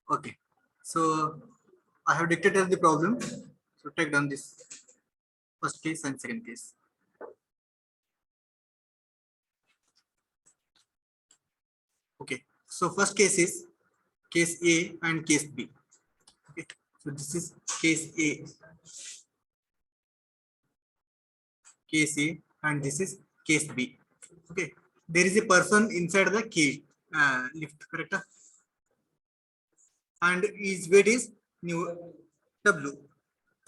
Okay, so I have dictated the problem. So take down this first case and second case. Okay, so first case is case A and case B. Okay, so this is case A, and this is case B. Okay, there is a person inside the cage lift, correct? And his weight is new W.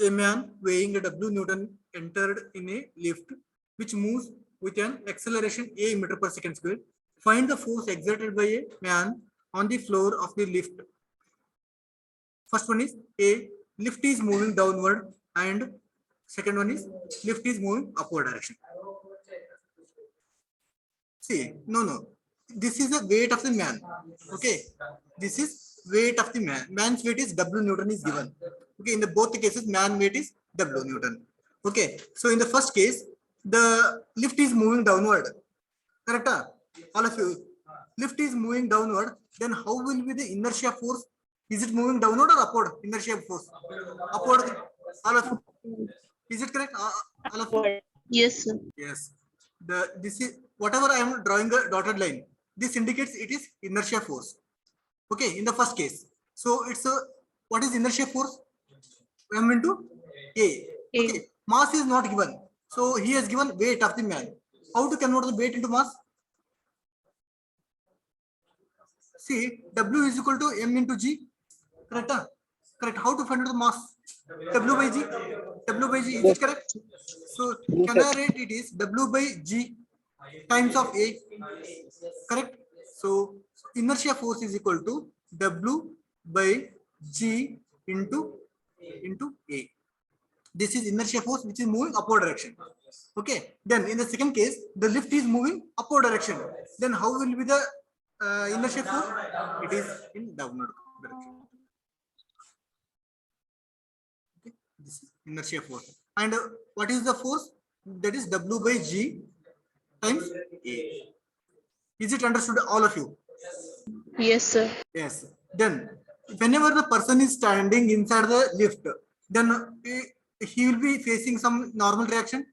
A man weighing a W Newton entered in a lift which moves with an acceleration a meter per second square. Find the force exerted by a man on the floor of the lift. First one is a lift is moving downward, and second one is lift is moving upward direction. See, no. This is the weight of the man. Okay, this is weight of the man. Man's weight is W Newton is given. Okay, in the both the cases, man weight is W Newton. Okay, so in the first case, the lift is moving downward. Correct? All of you. Lift is moving downward. Then how will be the inertia force? Is it moving downward or upward? Inertia force. Upward. All of you. Is it correct? All of you. Yes, sir. Yes. This is whatever I am drawing a dotted line. This indicates it is inertia force. Okay, in the first case. So it's a what is inertia force? M into A. Okay, mass is not given. So he has given weight of the man. How to convert the weight into mass? See, W is equal to M into G. Correct? Correct. How to find out the mass? W by G. W by G. Is it correct? So can I write it is W by G times of A. Correct? So inertia force is equal to W by G into A. This is inertia force which is moving upward direction. Okay. Then in the second case, the lift is moving upward direction. Then how will be the inertia force? It is in downward direction. Okay. This is inertia force. And what is the force? That is W by G times A. Is it understood, all of you? Yes, sir. Yes. Then, whenever the person is standing inside the lift, then he will be facing some normal reaction.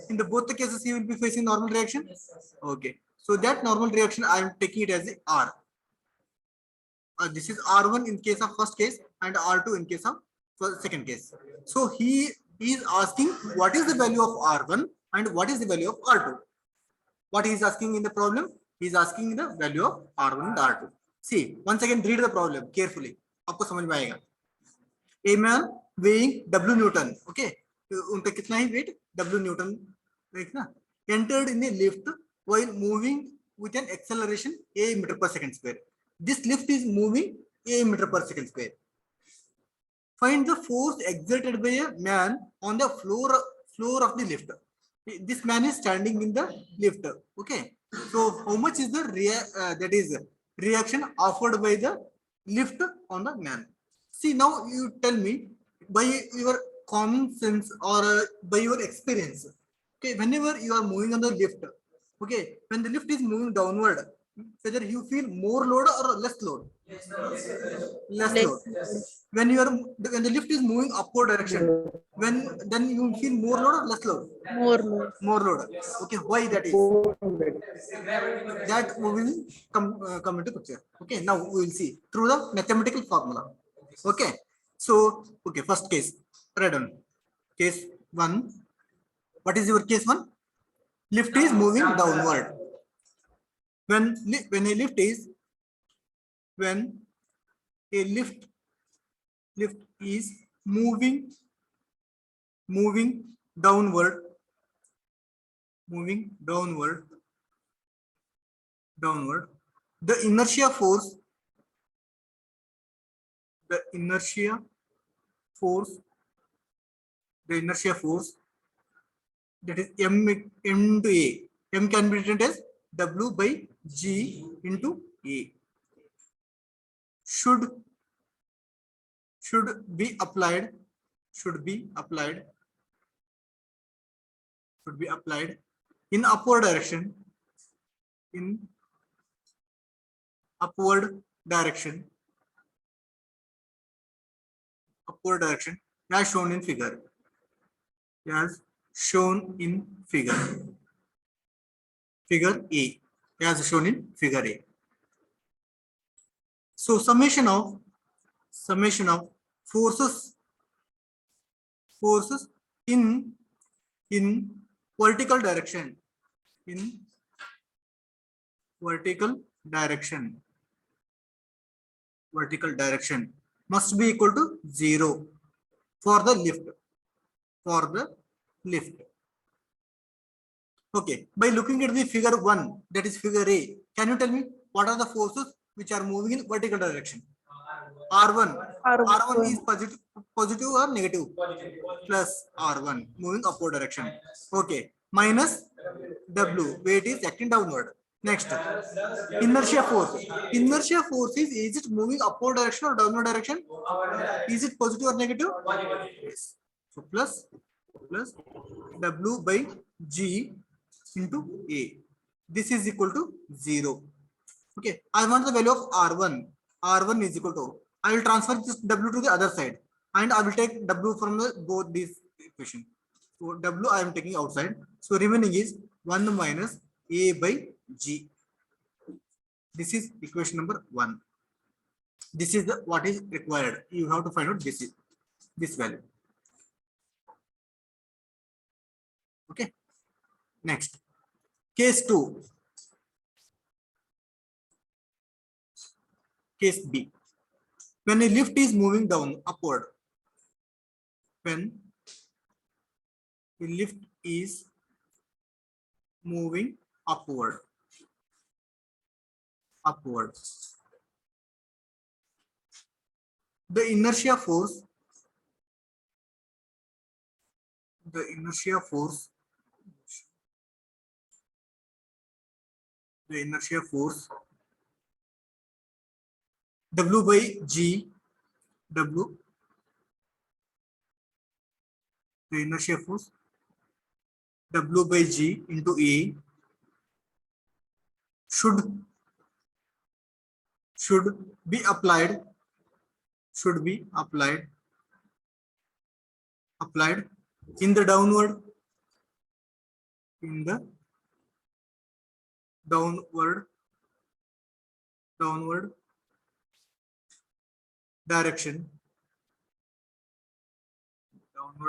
In the both the cases, he will be facing normal reaction. Okay. So that normal reaction, I am taking it as a R. This is R1 in case of first case and R2 in case of second case. So he is asking what is the value of R1 and what is the value of R2. What he is asking in the problem? He is asking the value of R1 and R2. See, once again read the problem carefully. आपको समझ में आएगा. A man weighing W Newton, okay? उनका कितना ही weight? W Newton, right ना? Entered in a lift while moving with an acceleration a meter per second square. This lift is moving a meter per second square. Find the force exerted by a man on the floor of the lift. This man is standing in the lift. Okay. So how much is the reaction offered by the lift on the man? See, now you tell me by your common sense or by your experience. Okay, whenever you are moving on the lift, okay, when the lift is moving downward, whether you feel more load or less load? Less load. When the lift is moving upward direction, then you feel more load or less load? More load. Okay, why that is? That we will come into picture. Okay, now we will see through the mathematical formula. Okay, so okay, first case, read on. Case 1. What is your case 1? Lift is moving downward. When a lift is moving downward, the inertia force that is M into A. M can be written as W by G into A. Should be applied in upward direction upward direction as shown in figure. As shown in figure. Figure A. As shown in figure A. So summation of forces in vertical direction vertical direction must be equal to 0 for the lift. Okay, by looking at the figure 1, that is figure A, can you tell me what are the forces which are moving in vertical direction? R1 is positive or negative? Plus R1 moving upward direction. Okay, minus W, weight is acting downward. Next, inertia force. Inertia force is it moving upward direction or downward direction? Is it positive or negative? Yes. So plus W by G into A. This is equal to 0. Okay, I want the value of R1. R1 is equal to, I will transfer this W to the other side and I will take W from both these equation. So W I am taking outside. So remaining is 1 minus A by G. This is equation number 1. This is what is required. You have to find out this value. Okay. Next, case 2. Case B. When a lift is moving down upward, when the lift is moving upward, the inertia force W by G, W, the inertia force W by G into A should be applied in the downward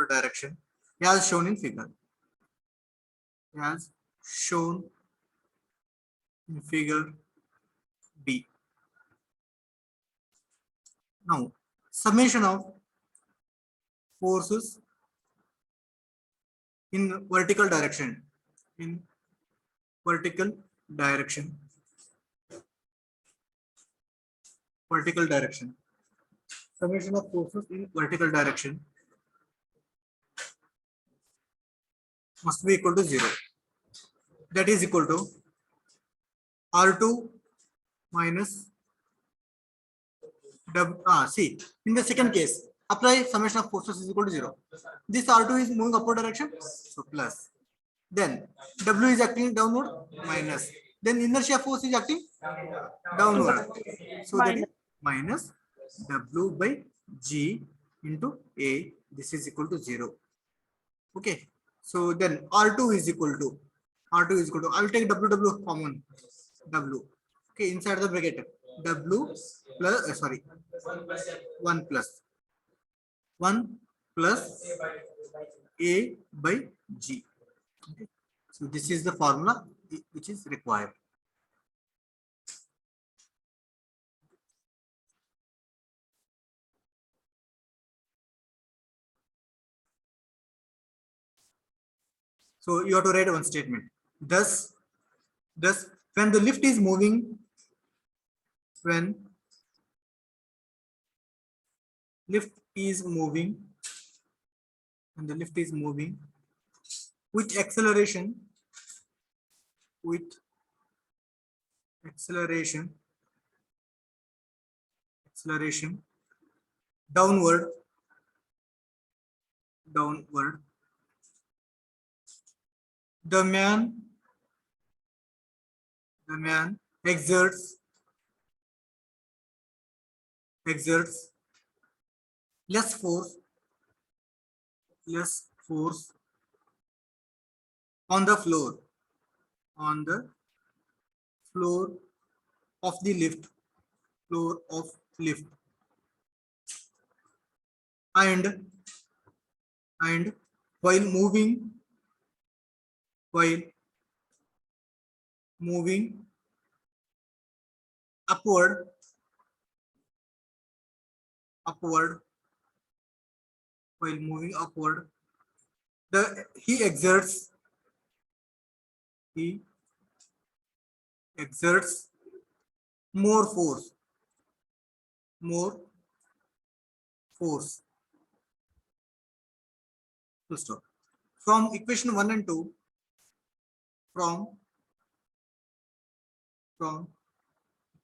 direction as shown in figure. B. Now, summation of forces in vertical direction. Summation of forces in vertical direction must be equal to 0. That is equal to R2 minus W. See, in the second case, apply summation of forces is equal to 0. This R2 is moving upward direction, so plus. Then W is acting downward, minus. Then inertia force is acting downward. So that is minus W by G into A. This is equal to 0. Okay. So then R2 is equal to, I will take W common. W. Okay, inside the bracket. W plus, 1 plus A by G. Okay. So this is the formula which is required. So you have to write one statement. Thus, when the lift is moving, with acceleration, downward, the man exerts less force on the floor of the lift and while moving upward while moving upward he exerts more force. Full stop. From equation 1 and 2, from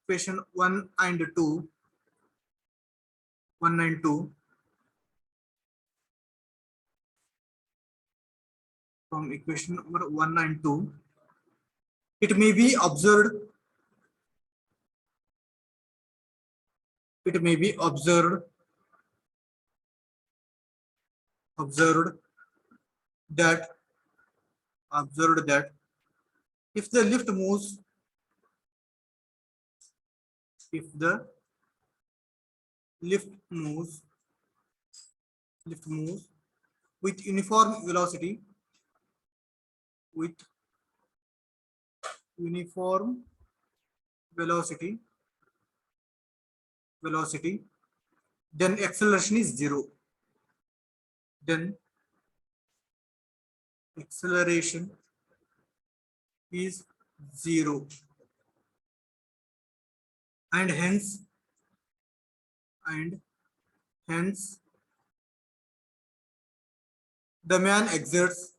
equation 1 and 2, from equation number 1 and 2, it may be observed that if the lift moves with uniform velocity then acceleration is zero. And hence the man exerts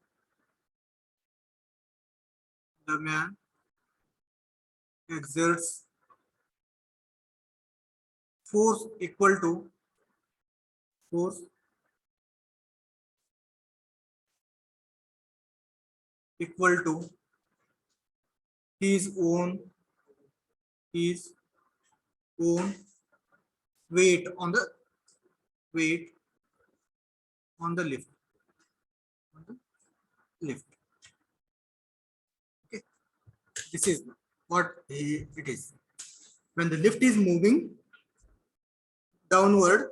force equal to his own weight on the lift. Okay, this is what it is. When the lift is moving downward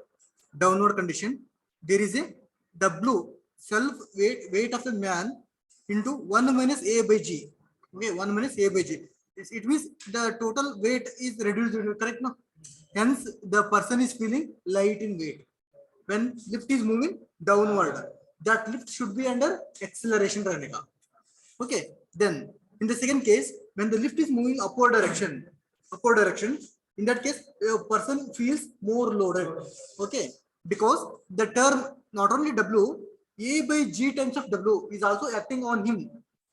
condition, there is a W self weight of the man into 1 minus A by G. Okay, 1 minus A by G. It means the total weight is reduced, correct? No? Hence, the person is feeling light in weight. When lift is moving downward, that lift should be under acceleration. Okay, then in the second case, when the lift is moving upward direction, in that case, a person feels more loaded. Okay, because the term not only W, A by G times of W is also acting on him.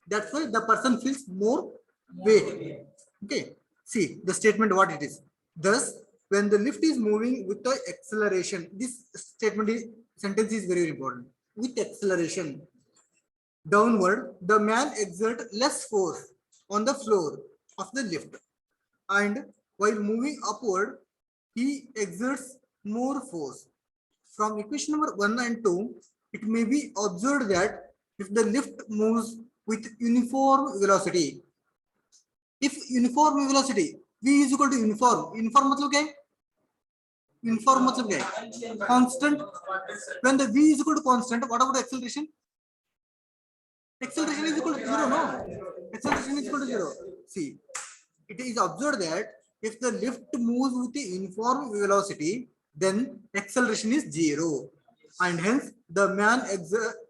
That's why the person feels more weight. Okay, see the statement what it is. Thus, when the lift is moving with the acceleration, this sentence is very important. With acceleration downward, the man exerts less force on the floor of the lift, and while moving upward, he exerts more force. From equation number 1 and 2, it may be observed that if the lift moves with uniform velocity, V is equal to uniform मतलब क्या है? Uniform मतलब क्या है? Constant. When the V is equal to constant, what about acceleration? Acceleration is equal to 0, no? Acceleration is equal to 0. See, it is observed that if the lift moves with the uniform velocity, then acceleration is 0. And hence, the man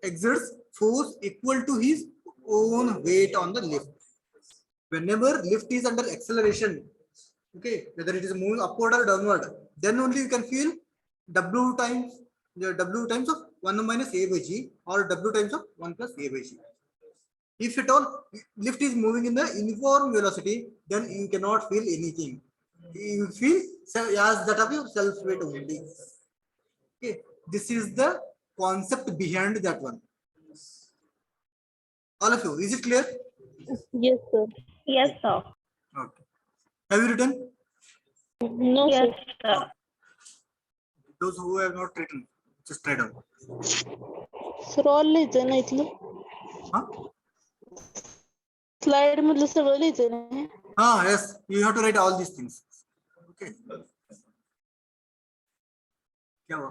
exerts force equal to his own weight on the lift. Whenever lift is under acceleration, okay, whether it is moving upward or downward, then only you can feel W times of 1 minus A by G or W times of 1 plus A by G. If at all lift is moving in the uniform velocity, then you cannot feel anything. You feel as that of your self weight only. Okay, this is the concept behind that one. All of you, is it clear? Yes, sir. Yes, sir. Okay. Have you written? No, Yes, sir. sir. Those who have not written, just write down. Sir all लिहायचं ना इथलं Huh? Slide मधलं सगळं लिहायचं ना Yes, you have to write all these things. Okay. क्या हुआ?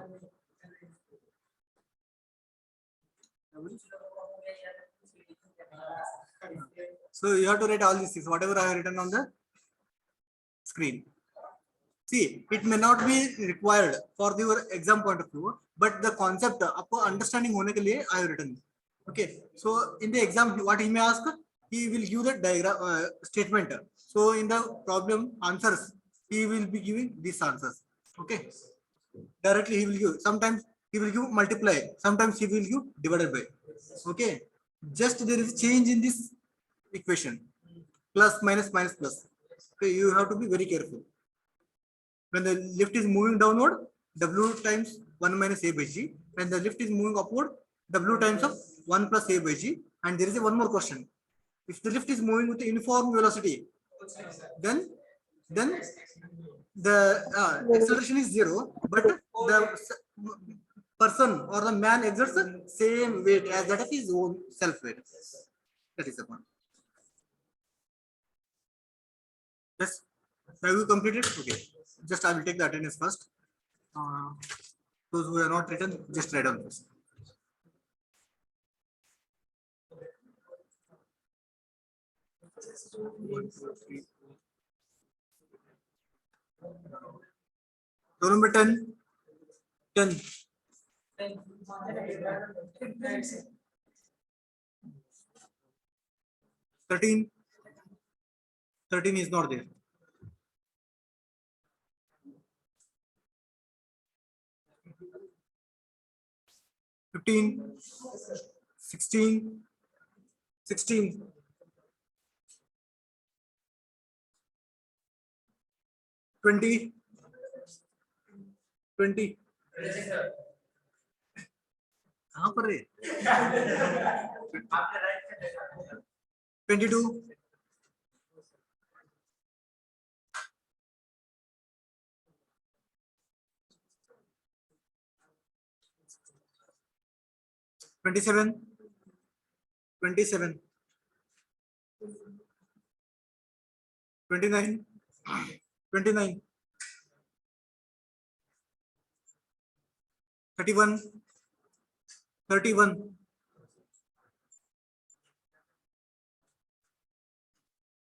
So you have to write all these things, whatever I have written on the screen. See, it may not be required for your exam point of view, but the concept आपको understanding होने के लिए I have written. Okay, so in the exam, what he may ask, he will give the diagram statement. So in the problem answers, he will be giving these answers. Okay, directly he will give. Sometimes he will give multiply. Sometimes he will give divided by. Okay, just there is change in this equation, plus minus minus plus. Okay, you have to be very careful. When the lift is moving downward, W times 1 minus A by G. When the lift is moving upward, W times of 1 plus A by G. And there is one more question. If the lift is moving with uniform velocity, then the acceleration is 0, but the person or the man exerts the same weight as that of his own self weight. That is the point. Yes. Have you completed? Okay. Just I will take the attendance first. Those who are not written, just write down first. One, two, three, four. Roll number 10. 10. 13. 13 is not there. 15, 16, 16, 20, 20. कहाँ पर है? 22, 27, 27, 29, 29, 31, 31,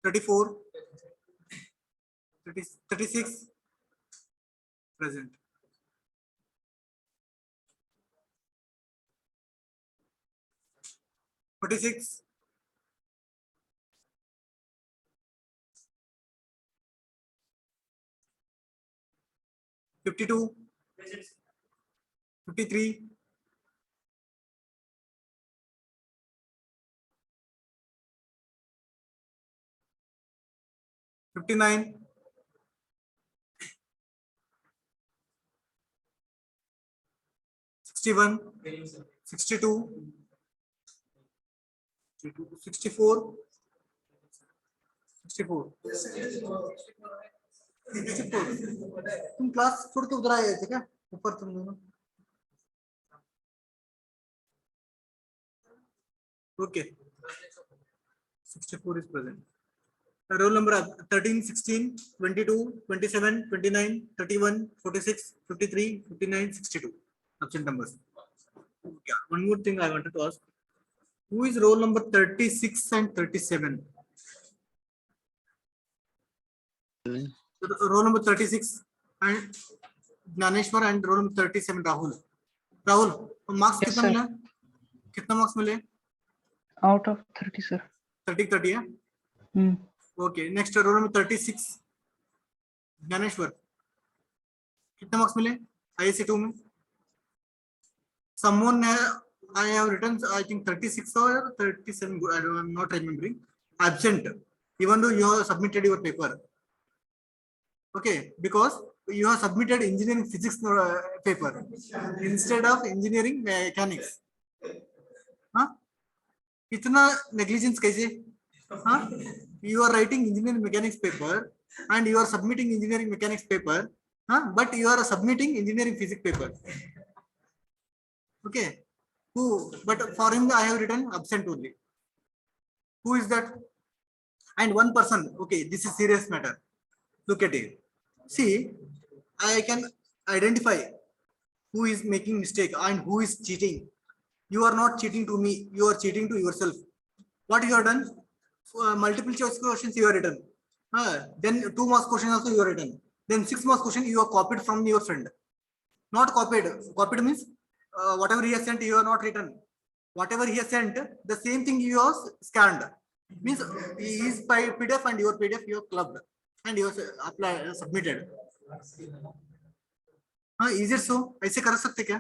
34, 36, present. 46, 52, 53, 59, 61, 62, 64, 64, 64. तुम class छोड़ के उधर आए थे क्या ऊपर तुम दोनों? Okay, 64 is present. Roll number 13, 16, 22, 27, 29, 31, 46, 53, 59, 62. Absent numbers. Yeah. One more thing I wanted to ask. Who is roll number 36 and 37? Roll number 36 and Gnaneshwar and roll number 37 Rahul. Rahul, marks Yes, कितना sir. मिला? कितना marks मिले? Out of 30, sir. 30 30 है? Okay, next roll number 36 Gnaneshwar. कितने marks मिले? ISC 2 में? Someone I have written, I think 36 or 37, I'm not remembering, absent, even though you have submitted your paper. Okay, because you have submitted engineering physics paper instead of engineering mechanics. Huh? Itna negligence kaise? Huh? You are writing engineering mechanics paper and you are submitting engineering mechanics paper, huh? But you are submitting engineering physics paper. Okay. Who? But for him, I have written absent only. Who is that? And one person. Okay, this is serious matter. Look at it. See, I can identify who is making mistake and who is cheating. You are not cheating to me. You are cheating to yourself. What you have done? Multiple choice questions you have written. Then 2 marks question also you have written. Then 6 marks question you have copied from your friend. Not copied. Copied means whatever he has sent you have not written. Whatever he has sent, the same thing you have scanned. Means his PDF and your PDF you have clubbed and you have applied submitted. हाँ is it so ऐसे कर सकते क्या?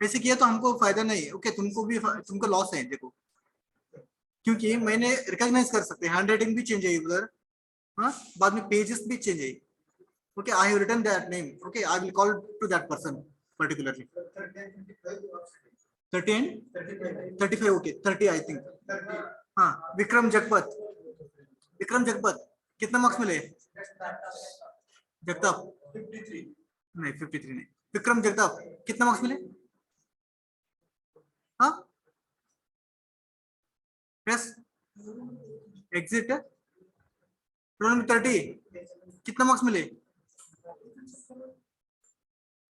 ऐसे किया तो हमको फायदा नहीं. ओके तुमको लॉस है देखो, क्योंकि मैंने रिकॉग्नाइज कर सकते हैंड राइटिंग भी चेंज है उधर. हाँ बाद में पेजेस भी चेंज है. Okay I have written that name. Okay I will call to that person particularly. 30 and 35. Okay 30 I think. हाँ विक्रम जगपत. विक्रम जगपत कितना मार्क्स मिले? जगताप 53 नहीं 53 नहीं. विक्रम जगताप कितना मार्क्स मिले? हाँ यस एग्जिट रोल नंबर 30 कितना मार्क्स मिले?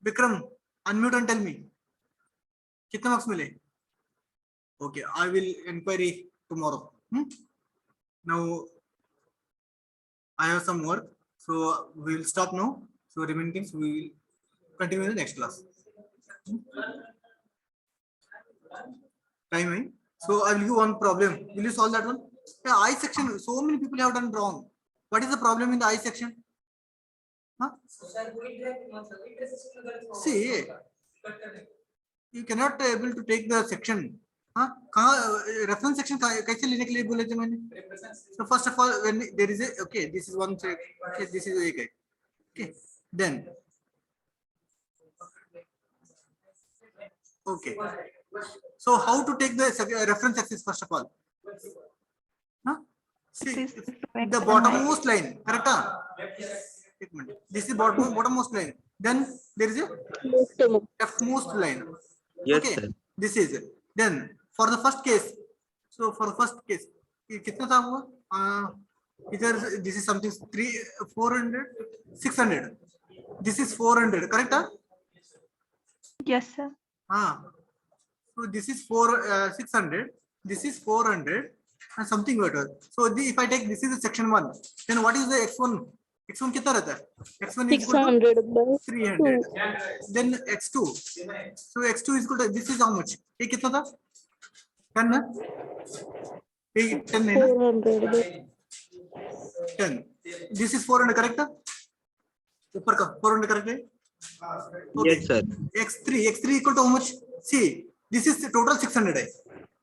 Vikram unmute and tell me कितना मार्क्स मिले? Okay I will inquiry tomorrow. Now I have some work, so we will stop now. So remaining things we will continue in the next class. Time, eh? So I will give one problem. Will you solve that one? The I section. So many people have done wrong. What is the problem in the I section? Huh? See, you cannot able to take the section. हाँ कहाँ reference section कैसे लेने के लिए बोले थे मैंने? So first of all, when there is a okay, this is one check. Okay, this is a okay. Then okay. So how to take the reference axis first of all? Huh? See the bottommost line, correct? This is bottommost line. Then there is a leftmost line. Yes, okay. sir. This is then. For the first case, so for the first case, कितना था वो? इधर this is something 400, 600. This is 400, correct? Yes, sir. So this is 600. This is 400 and something better. So if I take this is the section 1, then what is the x1? x1 कितना रहता है? x1 is equal to 600 by 300. Then x2. So x2 is equal to this is how much? ये कितना था? 10 ना? 10 नहीं ना? 400 by 10. This is 400 correct? ऊपर का 400 correct है? Okay. Yes, sir. x3 equal to how much? See, this is total 600 है.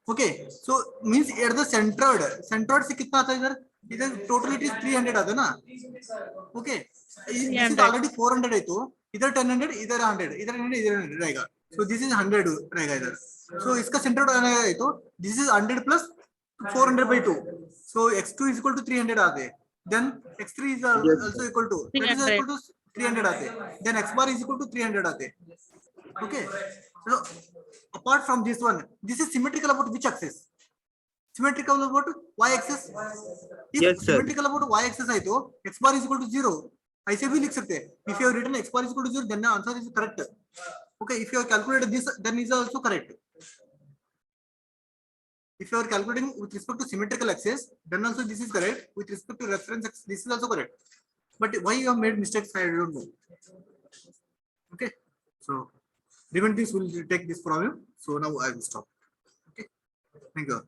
Okay, so means at the centroid से कितना आता है इधर? इधर total it is 300 आता है ना? Okay, this is already 400 है तो इधर 1000 इधर 100 इधर 100 इधर 100 रहेगा. So this is 100 रहेगा इधर. So इसका centroid आना है तो this is 100 plus 400 by 2. So x2 is equal to 300 आते हैं. Then x3 is also equal to 300 आते हैं. Then x bar is equal to 300 आते हैं. Okay. So apart from this one, this is symmetrical about which axis? Symmetrical about y axis. If Yes, sir. symmetrical about y axis है तो x bar is equal to 0. ऐसे भी लिख सकते हैं. If you have written x bar is equal to 0, then the answer is correct. Okay. If you have calculated this, then is also correct. If you are calculating with respect to symmetrical axis, then also this is correct. With respect to reference axis, this is also correct. But why you have made mistakes, I don't know. Okay. So remaining things will take this problem. So now I will stop. Okay. Thank you.